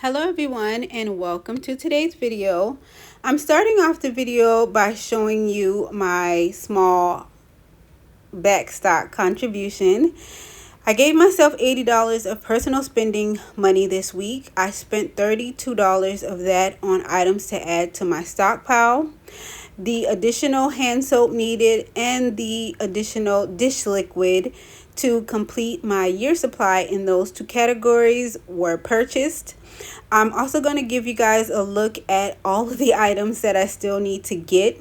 Hello everyone and welcome to today's video. I'm starting off the video by showing you my small backstock contribution. I gave myself $80 of personal spending money this week. I spent $32 of that on items to add to my stockpile. The additional hand soap needed and the additional dish liquid to complete my year supply in those two categories were purchased. I'm also going to give you guys a look at all of the items that I still need to get.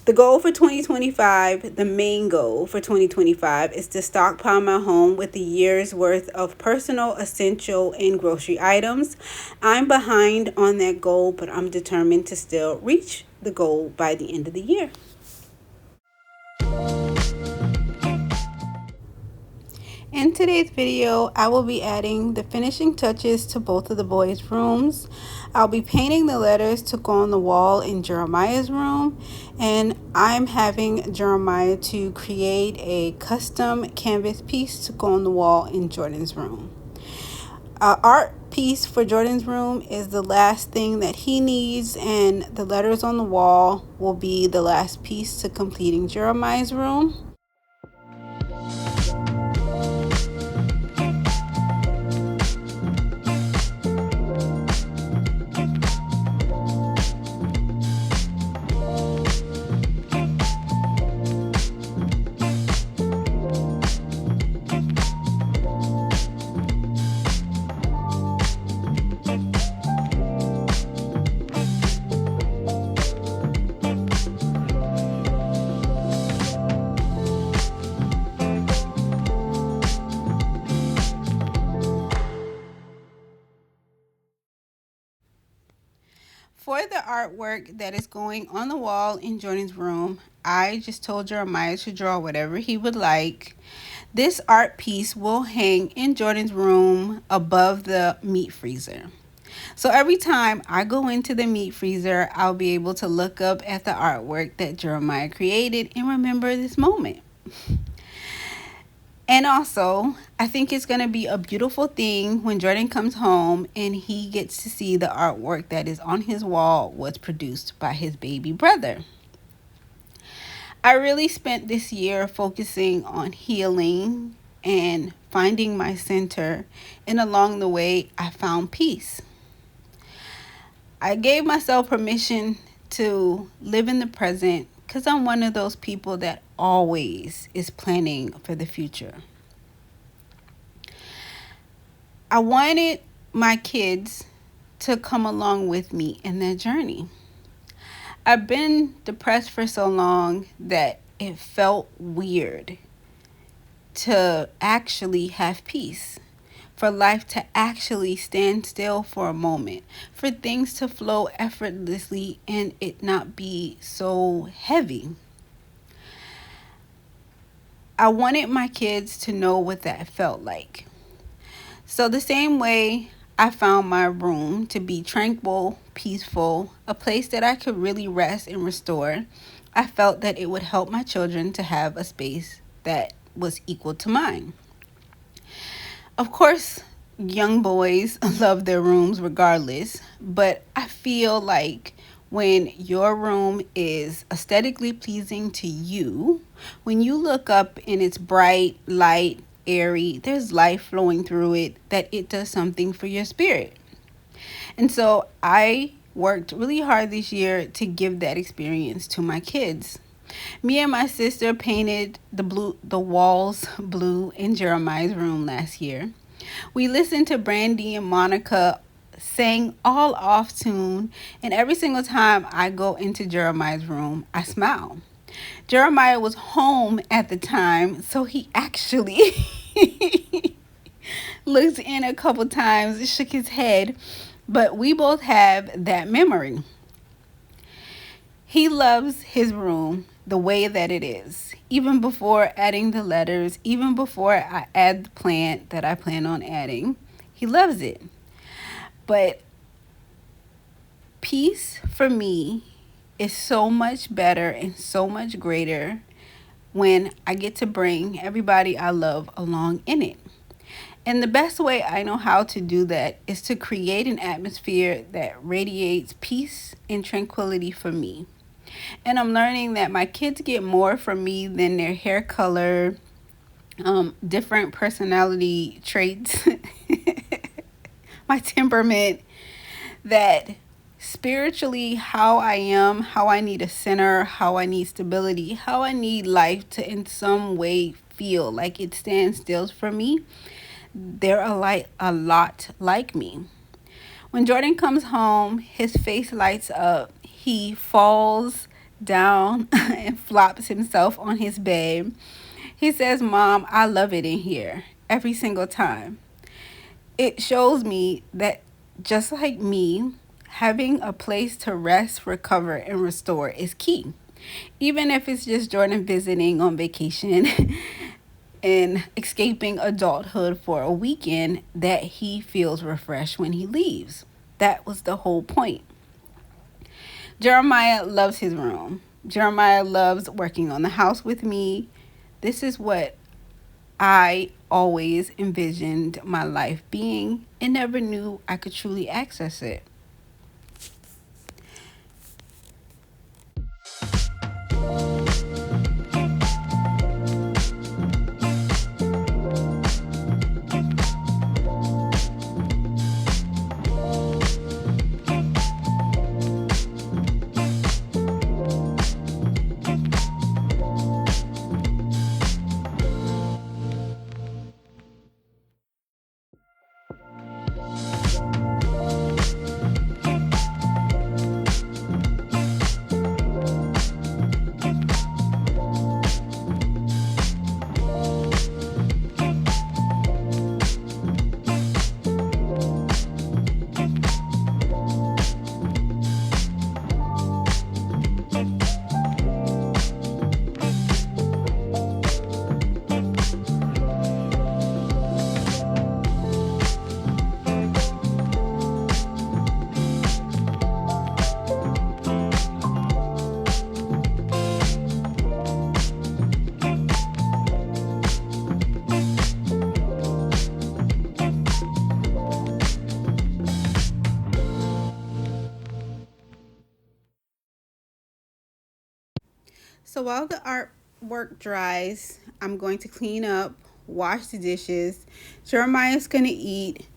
The goal for 2025, the main goal for 2025, is to stockpile my home with a year's worth of personal, essential, and grocery items. I'm behind on that goal, but I'm determined to still reach the goal by the end of the year. In today's video, I will be adding the finishing touches to both of the boys' rooms. I'll be painting the letters to go on the wall in Jeremiah's room, and I'm having Jeremiah to create a custom canvas piece to go on the wall in Jordan's room. Art piece for Jordan's room is the last thing that he needs, and the letters on the wall will be the last piece to completing Jeremiah's room. For the artwork that is going on the wall in Jordan's room, I just told Jeremiah to draw whatever he would like. This art piece will hang in Jordan's room above the meat freezer. So every time I go into the meat freezer, I'll be able to look up at the artwork that Jeremiah created and remember this moment. And also, I think it's going to be a beautiful thing when Jordan comes home and he gets to see the artwork that is on his wall was produced by his baby brother. I really spent this year focusing on healing and finding my center, and along the way, I found peace. I gave myself permission to live in the present because I'm one of those people that always is planning for the future. I wanted my kids to come along with me in that journey. I've been depressed for so long that it felt weird to actually have peace, for life to actually stand still for a moment, for things to flow effortlessly and it not be so heavy. I wanted my kids to know what that felt like. So the same way I found my room to be tranquil, peaceful, a place that I could really rest and restore, I felt that it would help my children to have a space that was equal to mine. Of course, young boys love their rooms regardless, but I feel like when your room is aesthetically pleasing to you, when you look up and it's bright, light, airy, there's life flowing through it, that it does something for your spirit. And so I worked really hard this year to give that experience to my kids. Me and my sister painted the walls blue in Jeremiah's room last year. We listened to Brandy and Monica sang all off tune, and every single time I go into Jeremiah's room, I smile. Jeremiah was home at the time, so he actually looked in a couple times, shook his head, but we both have that memory. He loves his room the way that it is. Even before adding the letters, even before I add the plant that I plan on adding, he loves it. But peace for me is so much better and so much greater when I get to bring everybody I love along in it. And the best way I know how to do that is to create an atmosphere that radiates peace and tranquility for me. And I'm learning that my kids get more from me than their hair color, different personality traits, my temperament, that spiritually, how I am, how I need a center, how I need stability, how I need life to in some way feel like it stands still for me. They're a lot like me. When Jordan comes home, his face lights up. He falls down and flops himself on his bed. He says, "Mom, I love it in here," every single time. It shows me that just like me, having a place to rest, recover, and restore is key. Even if it's just Jordan visiting on vacation and escaping adulthood for a weekend, that he feels refreshed when he leaves. That was the whole point. Jeremiah loves his room. Jeremiah loves working on the house with me. This is what I always envisioned my life being and never knew I could truly access it. So while the artwork dries, I'm going to clean up, wash the dishes. Jeremiah's going to eat.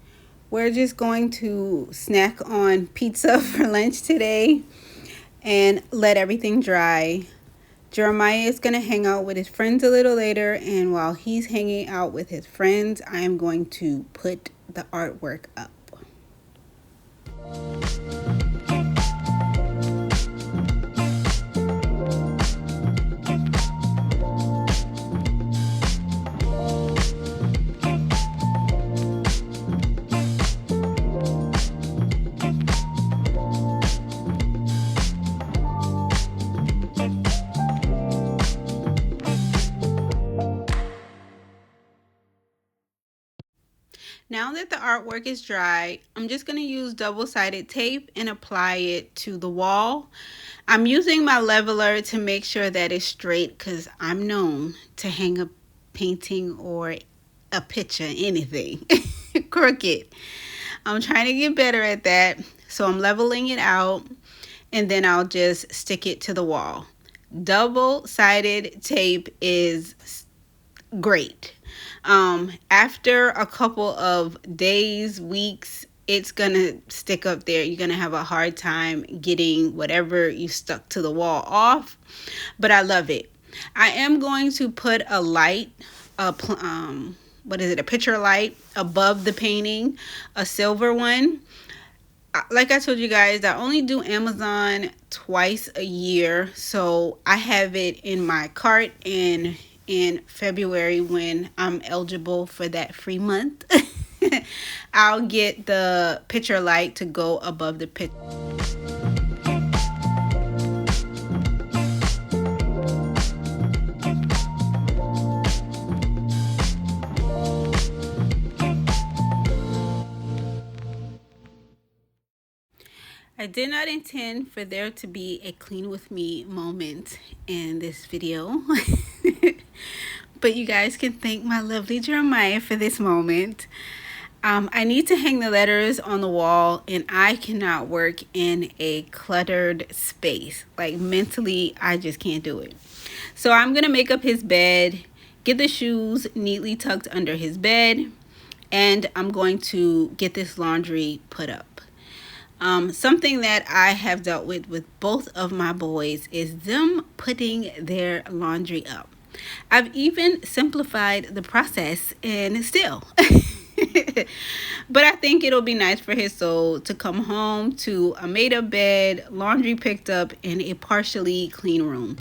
We're just going to snack on pizza for lunch today and let everything dry. Jeremiah is going to hang out with his friends a little later, and while he's hanging out with his friends, I am going to put the artwork up. Now that the artwork is dry, I'm just going to use double-sided tape and apply it to the wall. I'm using my leveler to make sure that it's straight because I'm known to hang a painting or a picture, anything, crooked. I'm trying to get better at that. So I'm leveling it out and then I'll just stick it to the wall. Double-sided tape is great. After a couple of days, weeks, it's gonna stick up there. You're gonna have a hard time getting whatever you stuck to the wall off, but I love it. I am going to put a light, a picture light above the painting, a silver one. Like I told you guys, I only do Amazon twice a year, so I have it in my cart, and in February when I'm eligible for that free month, I'll get the picture light to go above the picture. I did not intend for there to be a clean with me moment in this video. But you guys can thank my lovely Jeremiah for this moment. I need to hang the letters on the wall, and I cannot work in a cluttered space. Like mentally, I just can't do it. So I'm going to make up his bed, get the shoes neatly tucked under his bed, and I'm going to get this laundry put up. Something that I have dealt with both of my boys is them putting their laundry up. I've even simplified the process and still. But I think it'll be nice for his soul to come home to a made up bed, laundry picked up, and a partially clean room.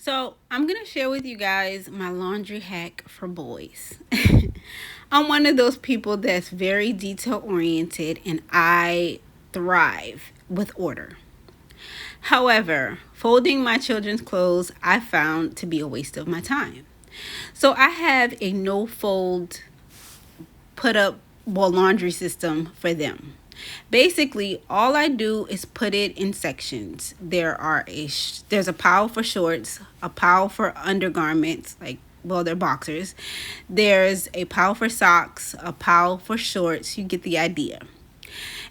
So, I'm going to share with you guys my laundry hack for boys. I'm one of those people that's very detail oriented, and I thrive with order. However, folding my children's clothes I found to be a waste of my time. So, I have a no fold put up laundry system for them. Basically, all I do is put it in sections. There's a pile for shorts, a pile for undergarments, they're boxers. There's a pile for socks, a pile for shorts. You get the idea.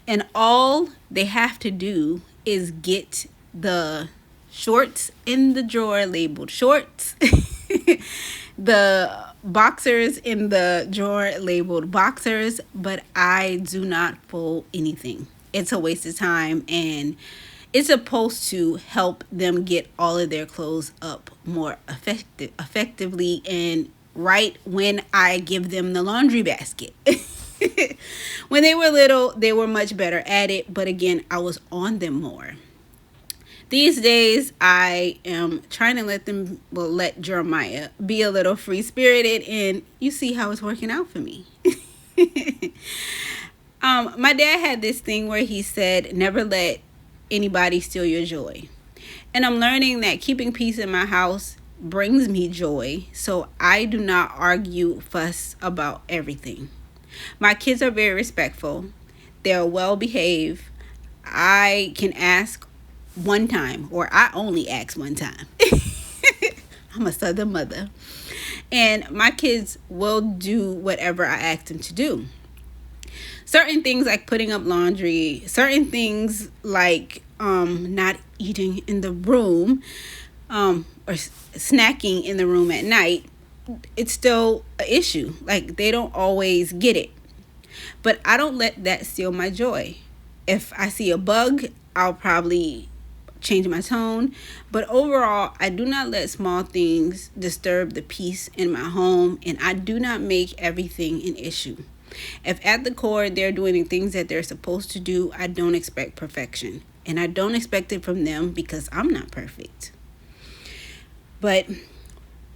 And all they have to do is get the shorts in the drawer labeled shorts, the boxers in the drawer labeled boxers, but I do not fold anything. It's a waste of time, and it's supposed to help them get all of their clothes up more effectively and right when I give them the laundry basket. When they were little, they were much better at it, but again, I was on them more. These days, I am trying to let Jeremiah be a little free spirited, and you see how it's working out for me. My dad had this thing where he said, never let anybody steal your joy. And I'm learning that keeping peace in my house brings me joy, so I do not argue, fuss about everything. My kids are very respectful. They're well behaved. I can ask one time, or I only ask one time. I'm a Southern mother. And my kids will do whatever I ask them to do. Certain things like putting up laundry, certain things like not eating in the room, or snacking in the room at night, it's still an issue. Like, they don't always get it. But I don't let that steal my joy. If I see a bug, I'll probably change my tone. But overall, I do not let small things disturb the peace in my home, and I do not make everything an issue. If at the core they're doing the things that they're supposed to do, I don't expect perfection. And I don't expect it from them because I'm not perfect. But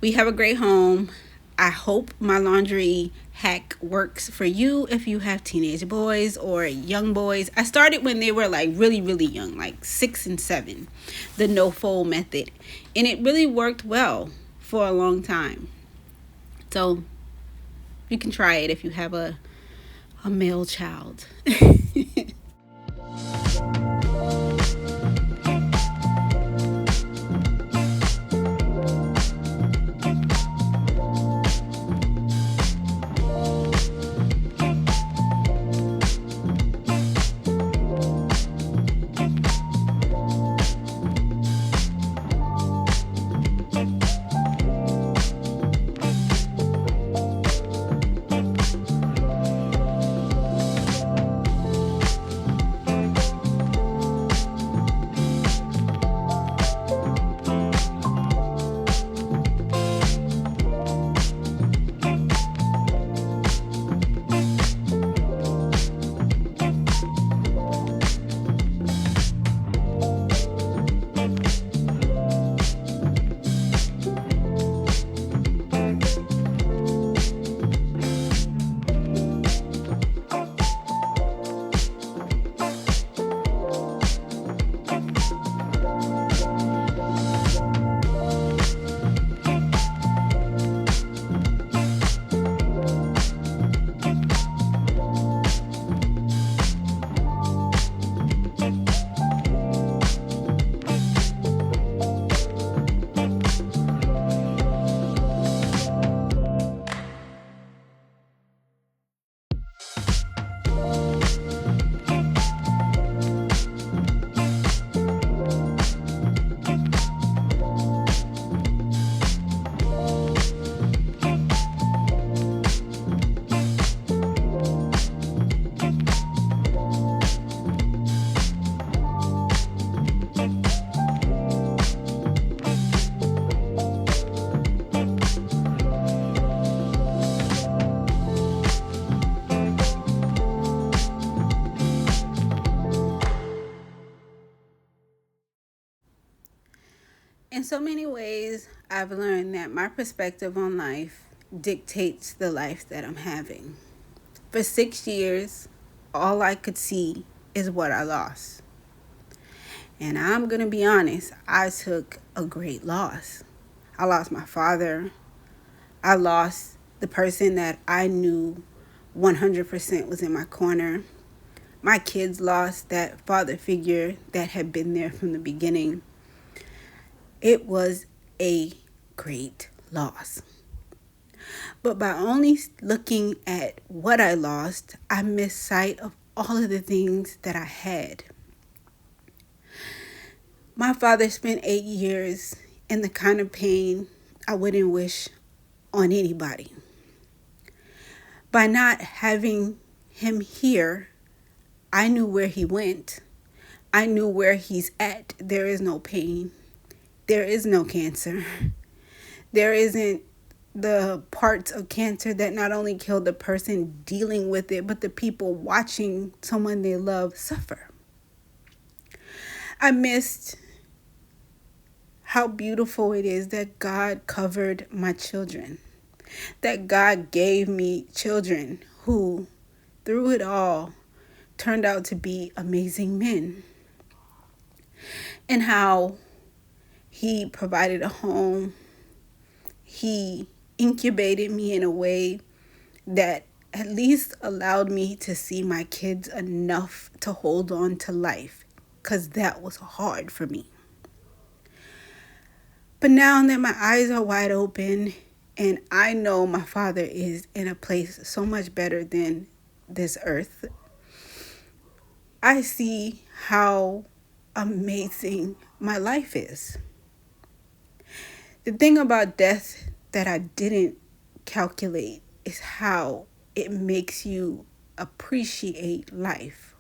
we have a great home. I hope my laundry hack works for you if you have teenage boys or young boys. I started when they were really, really young, 6 and 7, the no fold method. And it really worked well for a long time. So you can try it if you have a male child. so many ways, I've learned that my perspective on life dictates the life that I'm having. For 6 years, all I could see is what I lost. And I'm going to be honest, I took a great loss. I lost my father. I lost the person that I knew 100% was in my corner. My kids lost that father figure that had been there from the beginning. It was a great loss. But by only looking at what I lost, I missed sight of all of the things that I had. My father spent 8 years in the kind of pain I wouldn't wish on anybody. By not having him here, I knew where he went. I knew where he's at. There is no pain. There is no cancer. There isn't the parts of cancer that not only kill the person dealing with it, but the people watching someone they love suffer. I missed how beautiful it is that God covered my children, that God gave me children who, through it all, turned out to be amazing men, and how He provided a home. He incubated me in a way that at least allowed me to see my kids enough to hold on to life, because that was hard for me. But now that my eyes are wide open and I know my father is in a place so much better than this earth, I see how amazing my life is. The thing about death that I didn't calculate is how it makes you appreciate life.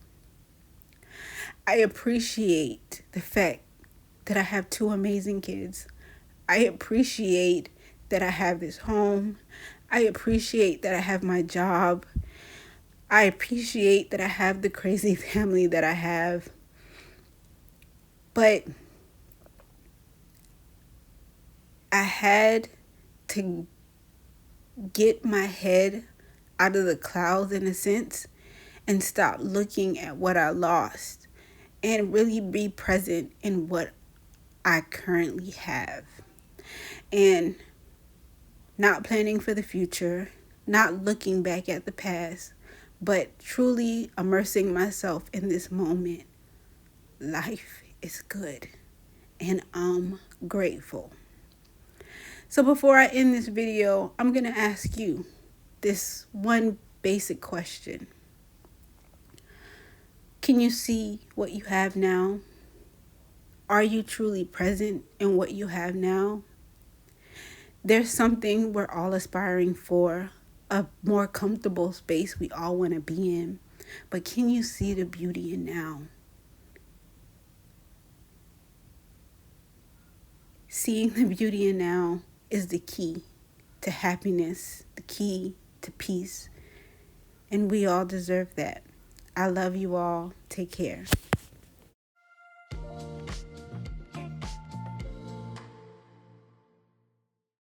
I appreciate the fact that I have two amazing kids. I appreciate that I have this home. I appreciate that I have my job. I appreciate that I have the crazy family that I have. But I had to get my head out of the clouds in a sense and stop looking at what I lost and really be present in what I currently have. And not planning for the future, not looking back at the past, but truly immersing myself in this moment. Life is good, and I'm grateful. So before I end this video, I'm going to ask you this one basic question. Can you see what you have now? Are you truly present in what you have now? There's something we're all aspiring for, a more comfortable space we all want to be in. But can you see the beauty in now? Seeing the beauty in now is the key to happiness, the key to peace. And we all deserve that. I love you all. Take care.